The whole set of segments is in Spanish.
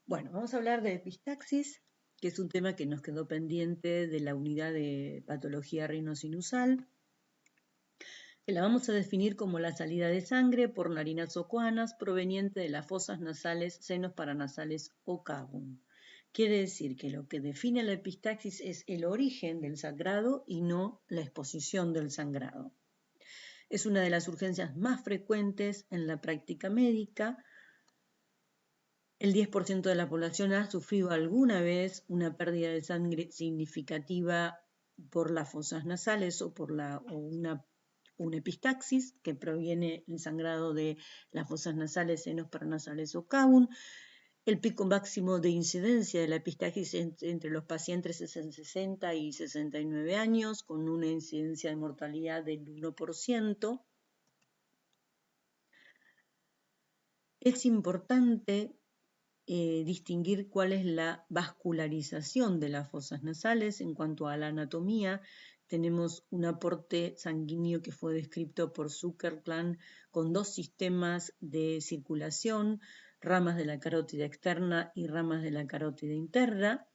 Bueno, vamos a hablar de epistaxis, que es un tema que nos quedó pendiente de la unidad de patología rinosinusal, que la vamos a definir como la salida de sangre por narinas o coanas proveniente de las fosas nasales, senos paranasales o cavum. Quiere decir que lo que define la epistaxis es el origen del sangrado y no la exposición del sangrado. Es una de las urgencias más frecuentes en la práctica médica. El 10% de la población ha sufrido alguna vez una pérdida de sangre significativa por las fosas nasales o por una epistaxis que proviene del sangrado de las fosas nasales, senos paranasales o cavum. El pico máximo de incidencia de la epistaxis entre los pacientes es en 60 y 69 años, con una incidencia de mortalidad del 1%. Es importante distinguir cuál es la vascularización de las fosas nasales. En cuanto a la anatomía, tenemos un aporte sanguíneo que fue descrito por Zuckerklan con dos sistemas de circulación, ramas de la carótida externa y ramas de la carótida interna.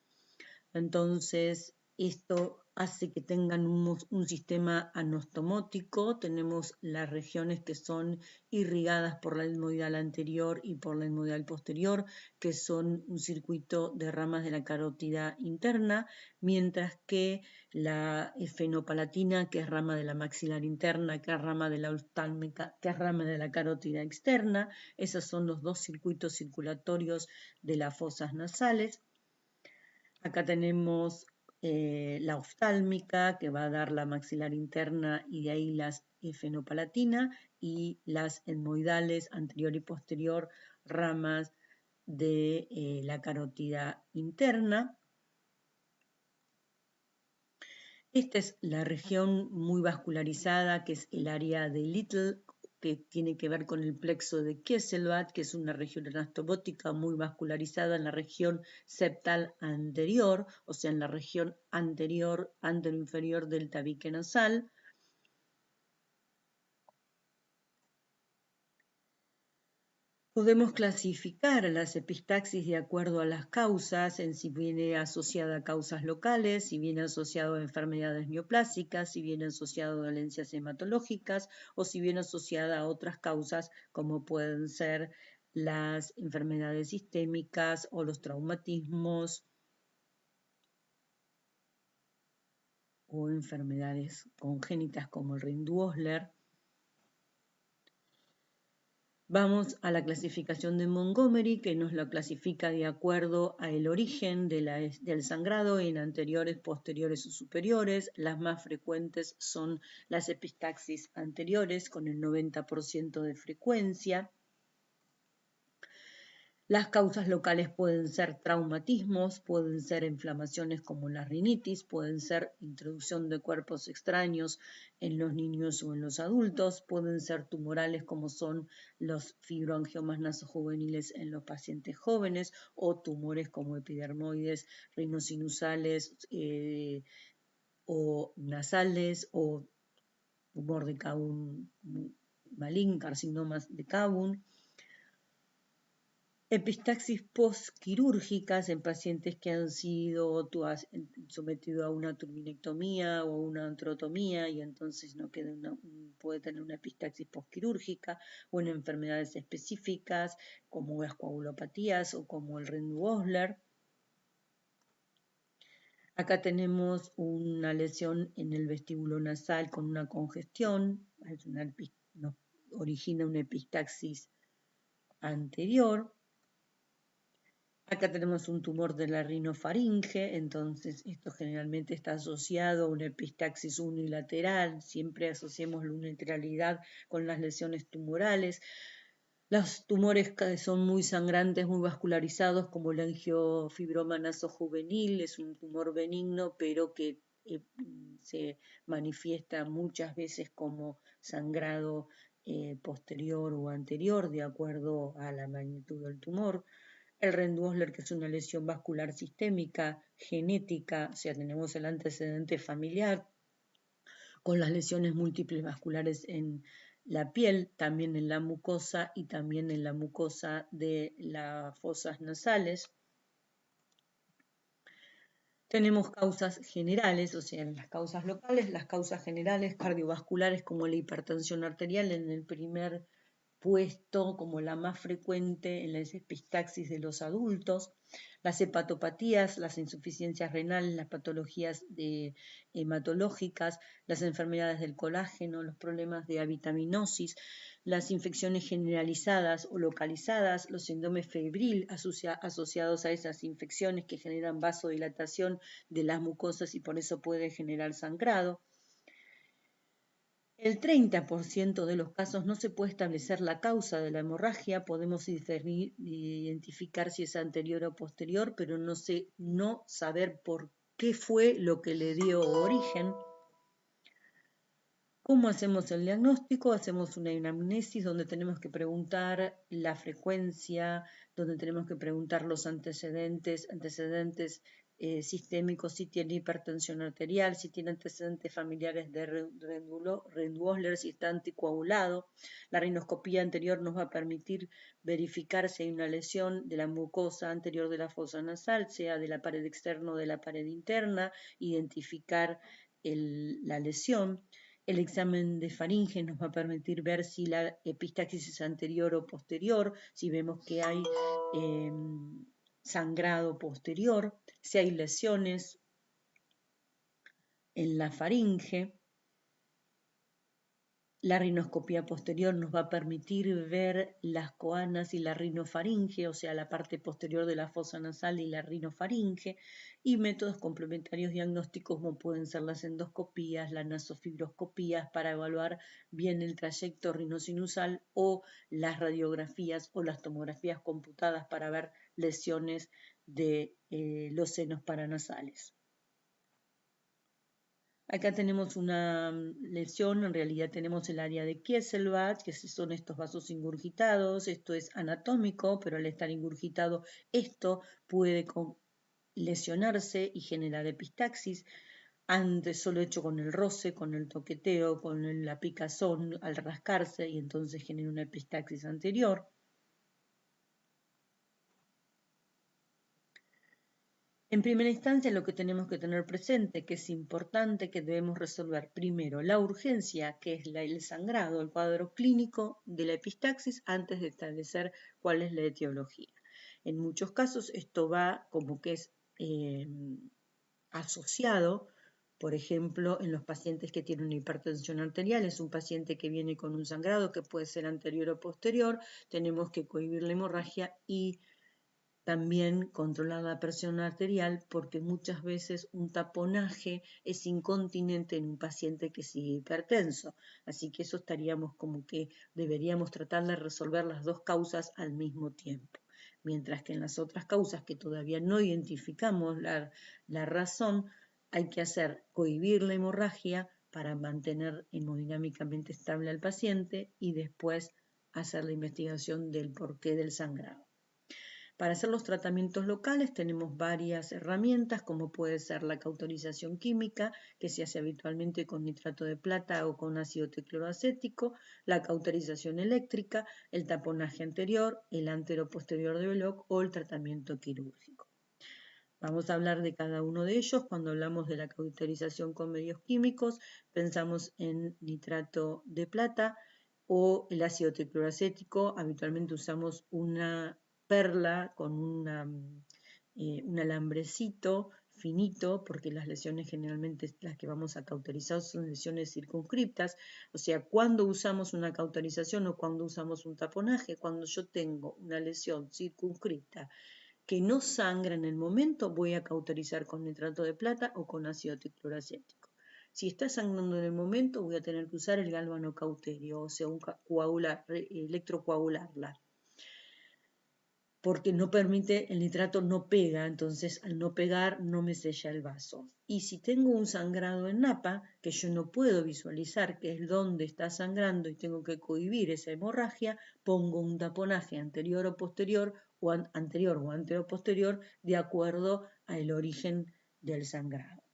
Entonces, esto hace que tengan un sistema anostomótico. Tenemos las regiones que son irrigadas por la etmoidal anterior y por la etmoidal posterior, que son un circuito de ramas de la carótida interna, mientras que la esfenopalatina, que es rama de la maxilar interna, que es rama de la oftálmica, que es rama de la carótida externa, esos son los dos circuitos circulatorios de las fosas nasales. Acá tenemos la oftálmica, que va a dar la maxilar interna y de ahí la esfenopalatina, y las etmoidales anterior y posterior, ramas de la carótida interna. Esta es la región muy vascularizada, que es el área de Little, que tiene que ver con el plexo de Kieselbach, que es una región anastomótica muy vascularizada en la región septal anterior, o sea, en la región anterior, anteroinferior del tabique nasal. Podemos clasificar las epistaxis de acuerdo a las causas, en si viene asociada a causas locales, si viene asociado a enfermedades neoplásicas, si viene asociado a dolencias hematológicas o si viene asociada a otras causas como pueden ser las enfermedades sistémicas o los traumatismos o enfermedades congénitas como el Rindu-Osler. Vamos a la clasificación de Montgomery, que nos la clasifica de acuerdo al origen del sangrado en anteriores, posteriores o superiores. Las más frecuentes son las epistaxis anteriores, con el 90% de frecuencia. Las causas locales pueden ser traumatismos, pueden ser inflamaciones como la rinitis, pueden ser introducción de cuerpos extraños en los niños o en los adultos, pueden ser tumorales como son los fibroangiomas nasojuveniles en los pacientes jóvenes o tumores como epidermoides, rinosinusales o nasales o tumor de Cavum maligno, carcinomas de Cavum. Epistaxis postquirúrgicas en pacientes que han sido sometidos a una turbinectomía o una antrotomía y entonces no queda puede tener una epistaxis postquirúrgica, o en enfermedades específicas como las coagulopatías o como el Rindu-Osler. Acá tenemos una lesión en el vestíbulo nasal con una congestión, nos origina una epistaxis anterior. Acá tenemos un tumor de la rinofaringe, entonces esto generalmente está asociado a una epistaxis unilateral. Siempre asociamos la unilateralidad con las lesiones tumorales. Los tumores que son muy sangrantes, muy vascularizados, como el angiofibroma nasojuvenil, es un tumor benigno, pero que se manifiesta muchas veces como sangrado posterior o anterior, de acuerdo a la magnitud del tumor. El Rindu-Osler, que es una lesión vascular sistémica, genética, o sea, tenemos el antecedente familiar, con las lesiones múltiples vasculares en la piel, también en la mucosa y también en la mucosa de las fosas nasales. Tenemos causas generales, o sea, las causas locales, las causas generales cardiovasculares como la hipertensión arterial en el primer puesto como la más frecuente en la epistaxis de los adultos, las hepatopatías, las insuficiencias renales, las patologías hematológicas, las enfermedades del colágeno, los problemas de avitaminosis, las infecciones generalizadas o localizadas, los síndromes febril asociados a esas infecciones que generan vasodilatación de las mucosas y por eso puede generar sangrado. El 30% de los casos no se puede establecer la causa de la hemorragia, podemos identificar si es anterior o posterior, pero no saber por qué fue lo que le dio origen. ¿Cómo hacemos el diagnóstico? Hacemos una anamnesis donde tenemos que preguntar la frecuencia, donde tenemos que preguntar los antecedentes sistémicos, si tiene hipertensión arterial, si tiene antecedentes familiares de Rend-Wolfler, si está anticoagulado. La rinoscopía anterior nos va a permitir verificar si hay una lesión de la mucosa anterior de la fosa nasal, sea de la pared externa o de la pared interna, identificar la lesión. El examen de faringe nos va a permitir ver si la epistaxis es anterior o posterior, si vemos que hay sangrado posterior, si hay lesiones en la faringe. La rinoscopía posterior nos va a permitir ver las coanas y la rinofaringe, o sea, la parte posterior de la fosa nasal y la rinofaringe, y métodos complementarios diagnósticos como pueden ser las endoscopías, las nasofibroscopías para evaluar bien el trayecto rinosinusal o las radiografías o las tomografías computadas para ver lesiones de los senos paranasales. Acá tenemos una lesión, en realidad tenemos el área de Kieselbach, que son estos vasos ingurgitados, esto es anatómico, pero al estar ingurgitado esto puede lesionarse y generar epistaxis, antes solo hecho con el roce, con el toqueteo, con la picazón al rascarse y entonces genera una epistaxis anterior. En primera instancia, lo que tenemos que tener presente, que es importante, que debemos resolver primero la urgencia, que es el sangrado, el cuadro clínico de la epistaxis, antes de establecer cuál es la etiología. En muchos casos esto va como que es asociado, por ejemplo, en los pacientes que tienen hipertensión arterial, es un paciente que viene con un sangrado que puede ser anterior o posterior, tenemos que cohibir la hemorragia y también controlar la presión arterial porque muchas veces un taponaje es incontinente en un paciente que sigue hipertenso. Así que eso estaríamos como que deberíamos tratar de resolver las dos causas al mismo tiempo. Mientras que en las otras causas que todavía no identificamos la razón, hay que cohibir la hemorragia para mantener hemodinámicamente estable al paciente y después hacer la investigación del porqué del sangrado. Para hacer los tratamientos locales tenemos varias herramientas, como puede ser la cauterización química, que se hace habitualmente con nitrato de plata o con ácido tricloroacético, la cauterización eléctrica, el taponaje anterior, el antero-posterior de Belloc o el tratamiento quirúrgico. Vamos a hablar de cada uno de ellos. Cuando hablamos de la cauterización con medios químicos, pensamos en nitrato de plata o el ácido tricloroacético. Habitualmente usamos una perla con un alambrecito finito, porque las lesiones generalmente las que vamos a cauterizar son lesiones circunscriptas, o sea, cuando usamos una cauterización o cuando usamos un taponaje, cuando yo tengo una lesión circunscripta que no sangra en el momento, voy a cauterizar con nitrato de plata o con ácido tricloroacético. Si está sangrando en el momento, voy a tener que usar el galvano cauterio, o sea, electrocoagularla, porque no permite, el nitrato no pega, entonces al no pegar no me sella el vaso. Y si tengo un sangrado en napa, que yo no puedo visualizar que es donde está sangrando y tengo que cohibir esa hemorragia, pongo un taponaje anterior o posterior, o anterior o antero-posterior, de acuerdo al origen del sangrado.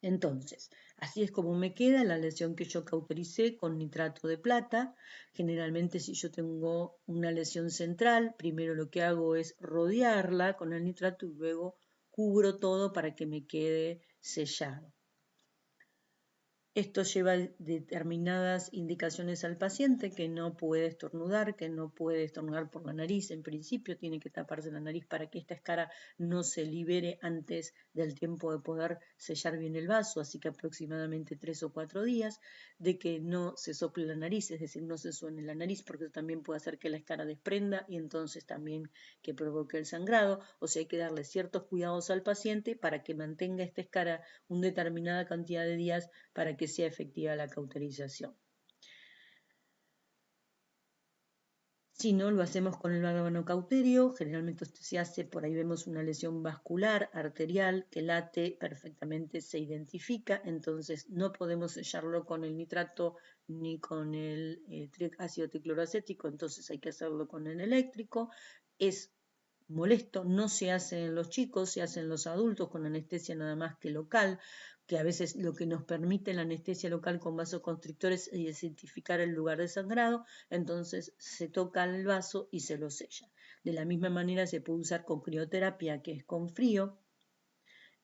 Entonces, así es como me queda la lesión que yo cautericé con nitrato de plata. Generalmente si yo tengo una lesión central, primero lo que hago es rodearla con el nitrato y luego cubro todo para que me quede sellado. Esto lleva determinadas indicaciones al paciente, que no puede estornudar, por la nariz. En principio tiene que taparse la nariz para que esta escara no se libere antes del tiempo de poder sellar bien el vaso, así que aproximadamente 3 o 4 días, de que no se sople la nariz, es decir, no se suene la nariz, porque eso también puede hacer que la escara desprenda y entonces también que provoque el sangrado. O sea, hay que darle ciertos cuidados al paciente para que mantenga esta escara una determinada cantidad de días para que sea efectiva la cauterización. Si no, lo hacemos con el galvanocauterio. Generalmente esto se hace, por ahí vemos una lesión vascular, arterial, que late, perfectamente se identifica, entonces no podemos sellarlo con el nitrato ni con el ácido tricloroacético, entonces hay que hacerlo con el eléctrico. Es molesto, no se hace en los chicos, se hace en los adultos con anestesia nada más que local, que a veces lo que nos permite la anestesia local con vasoconstrictores es identificar el lugar de sangrado, entonces se toca el vaso y se lo sella. De la misma manera se puede usar con crioterapia, que es con frío.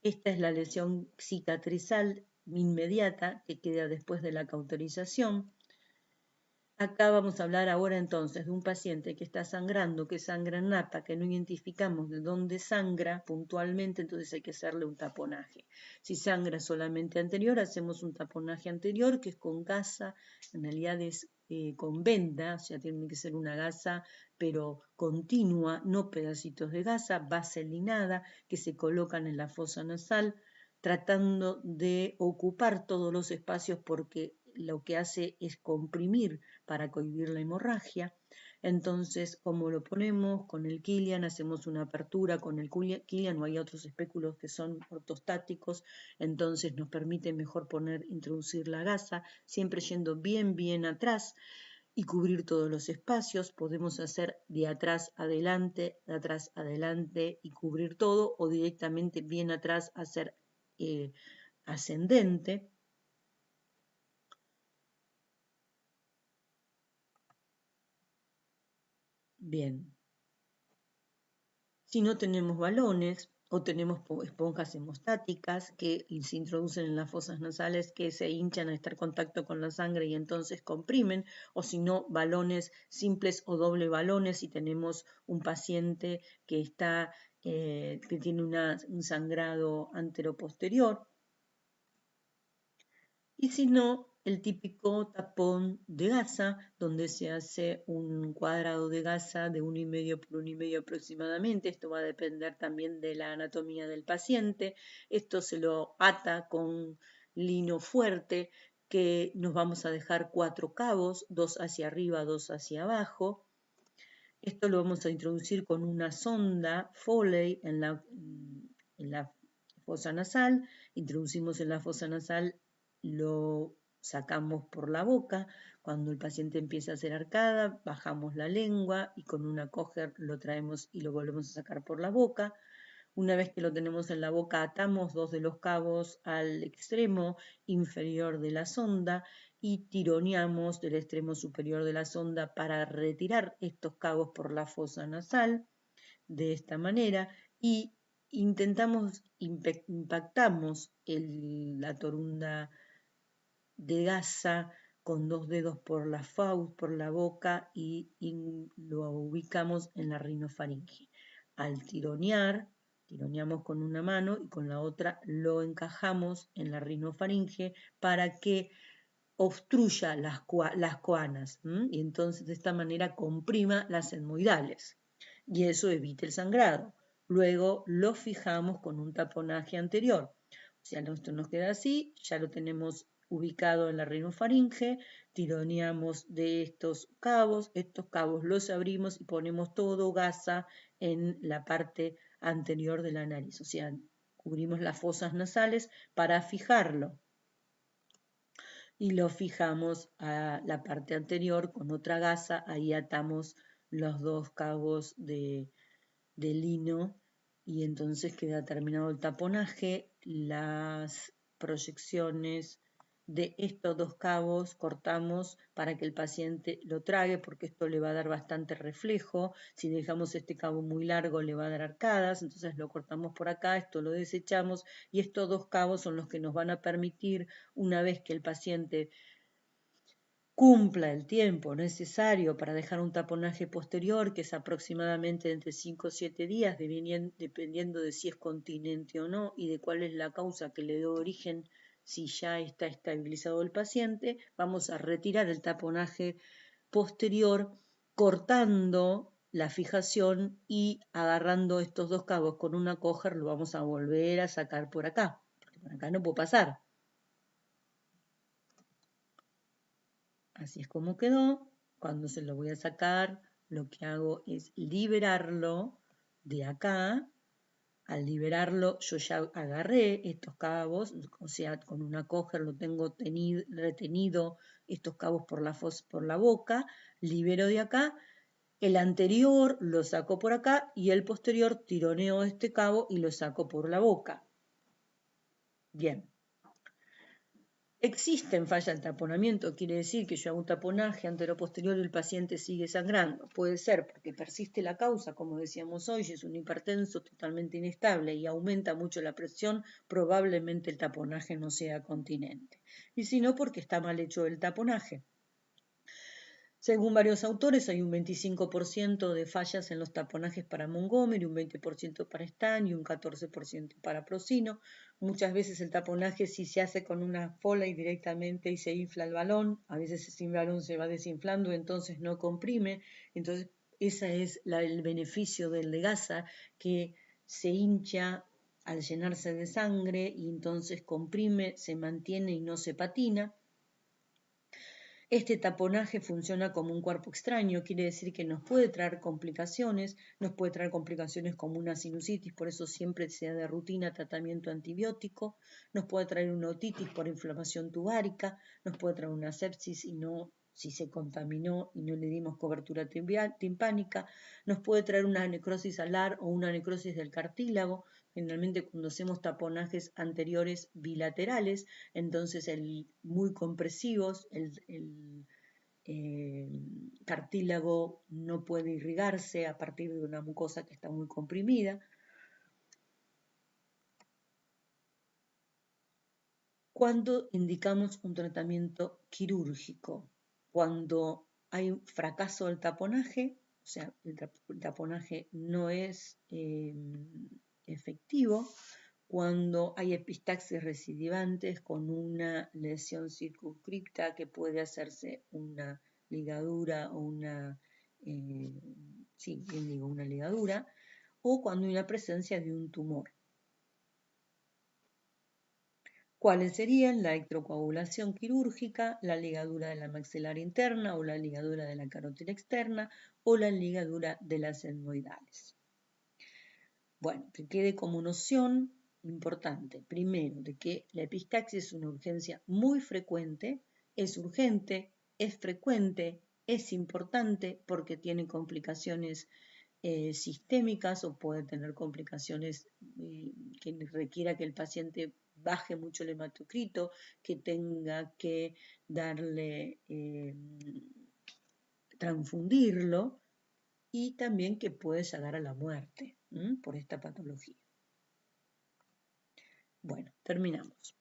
Esta es la lesión cicatrizal inmediata que queda después de la cauterización. Acá vamos a hablar ahora entonces de un paciente que está sangrando, que sangra en napa, que no identificamos de dónde sangra puntualmente, entonces hay que hacerle un taponaje. Si sangra solamente anterior, hacemos un taponaje anterior, que es con gasa, en realidad es con venda, o sea, tiene que ser una gasa, pero continua, no pedacitos de gasa, vaselinada, que se colocan en la fosa nasal, tratando de ocupar todos los espacios porque lo que hace es comprimir para cohibir la hemorragia. Entonces, como lo ponemos con el Killian, hacemos una apertura con el Killian, o hay otros espéculos que son ortostáticos, entonces nos permite mejor introducir la gasa, siempre yendo bien atrás y cubrir todos los espacios. Podemos hacer de atrás adelante y cubrir todo, o directamente bien atrás hacer ascendente. Bien. Si no tenemos balones o tenemos esponjas hemostáticas que se introducen en las fosas nasales, que se hinchan a estar en contacto con la sangre y entonces comprimen, o si no, balones simples o doble balones si tenemos un paciente que tiene un sangrado anteroposterior. Y si no, el típico tapón de gasa, donde se hace un cuadrado de gasa de 1,5 por 1,5 aproximadamente. Esto va a depender también de la anatomía del paciente. Esto se lo ata con lino fuerte, que nos vamos a dejar 4 cabos, 2 hacia arriba, 2 hacia abajo. Esto lo vamos a introducir con una sonda Foley en la fosa nasal. Introducimos en la fosa nasal, lo sacamos por la boca. Cuando el paciente empieza a hacer arcada, bajamos la lengua y con una coger lo traemos y lo volvemos a sacar por la boca. Una vez que lo tenemos en la boca, atamos 2 de los cabos al extremo inferior de la sonda y tironeamos del extremo superior de la sonda para retirar estos cabos por la fosa nasal de esta manera y impactamos la torunda de gasa con 2 dedos por la por la boca y lo ubicamos en la rinofaringe. Al tironeamos con una mano y con la otra lo encajamos en la rinofaringe para que obstruya las coanas y entonces de esta manera comprima las etmoidales y eso evita el sangrado. Luego lo fijamos con un taponaje anterior. O sea, esto nos queda así, ya lo tenemos ubicado en la rinofaringe, tironeamos de estos cabos los abrimos y ponemos todo gasa en la parte anterior de la nariz, o sea, cubrimos las fosas nasales para fijarlo y lo fijamos a la parte anterior con otra gasa, ahí atamos los 2 cabos de lino y entonces queda terminado el taponaje. Las proyecciones de estos dos cabos, cortamos para que el paciente lo trague, porque esto le va a dar bastante reflejo. Si dejamos este cabo muy largo le va a dar arcadas, entonces lo cortamos por acá, esto lo desechamos y estos dos cabos son los que nos van a permitir, una vez que el paciente cumpla el tiempo necesario para dejar un taponaje posterior, que es aproximadamente entre 5 o 7 días, dependiendo de si es continente o no y de cuál es la causa que le dio origen. Si ya está estabilizado el paciente, vamos a retirar el taponaje posterior cortando la fijación y agarrando estos dos cabos con una coger, lo vamos a volver a sacar por acá, porque por acá no puede pasar. Así es como quedó. Cuando se lo voy a sacar, lo que hago es liberarlo de acá. Al liberarlo, yo ya agarré estos cabos, o sea, con una coger lo tengo retenido estos cabos por la boca, libero de acá, el anterior lo saco por acá y el posterior tironeo este cabo y lo saco por la boca. Bien. Existen fallas de taponamiento, quiere decir que yo hago un taponaje antero-posterior y el paciente sigue sangrando. Puede ser porque persiste la causa, como decíamos hoy, si es un hipertenso totalmente inestable y aumenta mucho la presión, probablemente el taponaje no sea continente. Y si no, porque está mal hecho el taponaje. Según varios autores, hay un 25% de fallas en los taponajes para Montgomery, un 20% para Stan y un 14% para Procino. Muchas veces el taponaje sí se hace con una Foley directamente y se infla el balón. A veces ese balón se va desinflando, entonces no comprime. Entonces, ese es el beneficio del Legasa, que se hincha al llenarse de sangre y entonces comprime, se mantiene y no se patina. Este taponaje funciona como un cuerpo extraño, quiere decir que nos puede traer complicaciones como una sinusitis, por eso siempre sea de rutina tratamiento antibiótico, nos puede traer una otitis por inflamación tubárica, nos puede traer una sepsis si se contaminó y no le dimos cobertura timpánica, nos puede traer una necrosis alar o una necrosis del cartílago, generalmente cuando hacemos taponajes anteriores bilaterales, entonces muy compresivos, el cartílago no puede irrigarse a partir de una mucosa que está muy comprimida. Cuando indicamos un tratamiento quirúrgico, cuando hay un fracaso del taponaje, o sea, el taponaje no es efectivo, cuando hay epistaxis recidivantes con una lesión circunscripta que puede hacerse una ligadura o una ligadura, o cuando hay una presencia de un tumor. ¿Cuáles serían? La electrocoagulación quirúrgica, la ligadura de la maxilar interna o la ligadura de la carótida externa o la ligadura de las etmoidales. Bueno, que quede como noción importante, primero, de que la epistaxis es una urgencia muy frecuente, es urgente, es frecuente, es importante porque tiene complicaciones sistémicas o puede tener complicaciones que requiera que el paciente baje mucho el hematocrito, que tenga que darle, transfundirlo y también que puede llegar a la muerte por esta patología. Bueno, terminamos.